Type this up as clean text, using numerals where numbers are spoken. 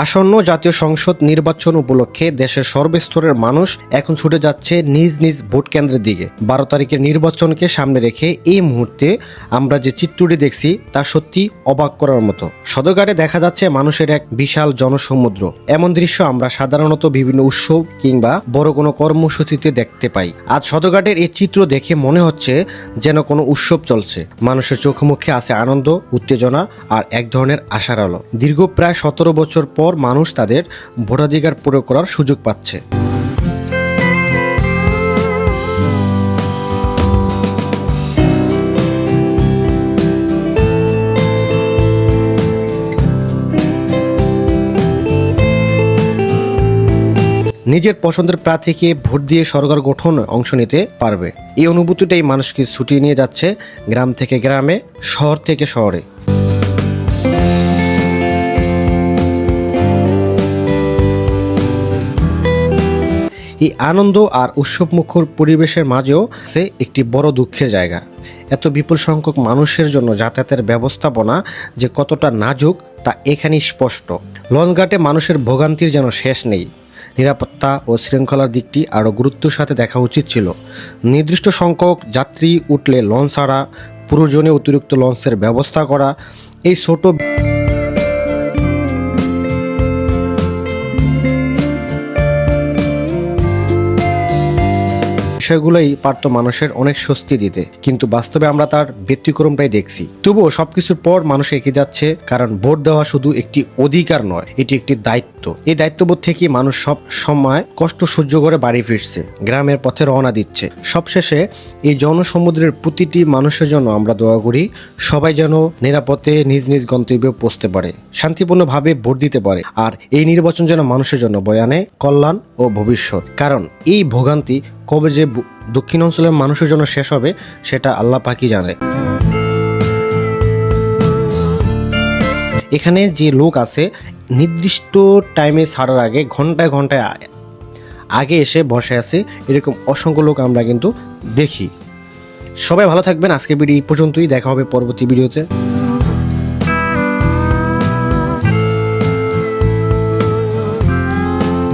আসন্ন জাতীয় সংসদ নির্বাচন উপলক্ষে দেশের সর্বস্তরের মানুষ এখন ছুটে যাচ্ছে নিজ নিজ ভোট কেন্দ্রের দিকে। 12 তারিখের নির্বাচনকে সামনে রেখে এই মুহূর্তে আমরা যে চিত্রটি দেখছি তা সত্যি অবাক করার মতো। সদরঘাটে দেখা যাচ্ছে মানুষের এক বিশাল জনসমুদ্র। এমন দৃশ্য আমরা সাধারণত বিভিন্ন উৎসব কিংবা বড় কোনো কর্মসূচিতে দেখতে পাই। আজ সদরঘাটের এই চিত্র দেখে মনে হচ্ছে যেন কোনো উৎসব চলছে। মানুষের চোখে মুখে আছে আনন্দ, উত্তেজনা আর এক ধরনের আশার আলো। দীর্ঘ প্রায় 17 বছর পর মানুষ তাদের ভোটাধিকার প্রয়োগ করার সুযোগ পাচ্ছে। নিজের পছন্দের প্রার্থীকে ভোট দিয়ে সরকার গঠনে অংশ নিতে পারবে। এই অনুভূতিটাই মানুষকে ছুটিয়ে নিয়ে যাচ্ছে গ্রাম থেকে গ্রামে, শহর থেকে শহরে। এই আনন্দ আর উৎসবমুখর পরিবেশের মাঝেও আছে একটি বড় দুঃখের জায়গা। এত বিপুল সংখ্যক মানুষের জন্য যাতায়াতের ব্যবস্থাপনা যে কতটা নাজুক তা এখানেই স্পষ্ট। লঞ্চঘাটে মানুষের ভোগান্তির যেন শেষ নেই। নিরাপত্তা ও শৃঙ্খলার দিকটি আরও গুরুত্বের সাথে দেখা উচিত ছিল। নির্দিষ্ট সংখ্যক যাত্রী উঠলে লঞ্চ ছাড়া, প্রয়োজনে অতিরিক্ত লঞ্চের ব্যবস্থা করা, এই ছোট বিষয়গুলোই পারত মানুষের অনেক স্বস্তি দিতে, কিন্তু বাস্তবে আমরা তার ব্যতিক্রমটাই দেখছি। তবুও সবকিছুর পর মানুষ এগিয়ে যাচ্ছে, কারণ ভোট দেওয়া শুধু একটি অধিকার নয়, এটি একটি দায়িত্ব। এই দায়িত্ববোধ থেকে মানুষ সব সময় কষ্ট সহ্য করে বাড়ি ফিরছে, গ্রামের পথে রওনা দিচ্ছে। সবশেষে এই জনসমুদ্রের প্রতিটি মানুষের জন্য আমরা দোয়া করি, সবাই যেন নিরাপদে নিজ নিজ গন্তব্যে পৌঁছতে পারে, শান্তিপূর্ণভাবে ভোট দিতে পারে। আর এই নির্বাচন যেন মানুষের জন্য বয়ে আনে কল্যাণ ও ভবিষ্যৎ। কারণ এই ভোগান্তি কবে যে দক্ষিণ অঞ্চলের মানুষের জন্য শেষ হবে সেটা আল্লাহ পাকই জানে। এখানে যে লোক আছে নির্দিষ্ট টাইমে ছাড়ার আগে ঘন্টায় ঘন্টায় আগে এসে বসে আছে, এরকম অসংখ্য লোক আমরা কিন্তু দেখি। সবাই ভালো থাকবেন। আজকে ভিডিও এই পর্যন্তই, দেখা হবে পরবর্তী ভিডিওতে।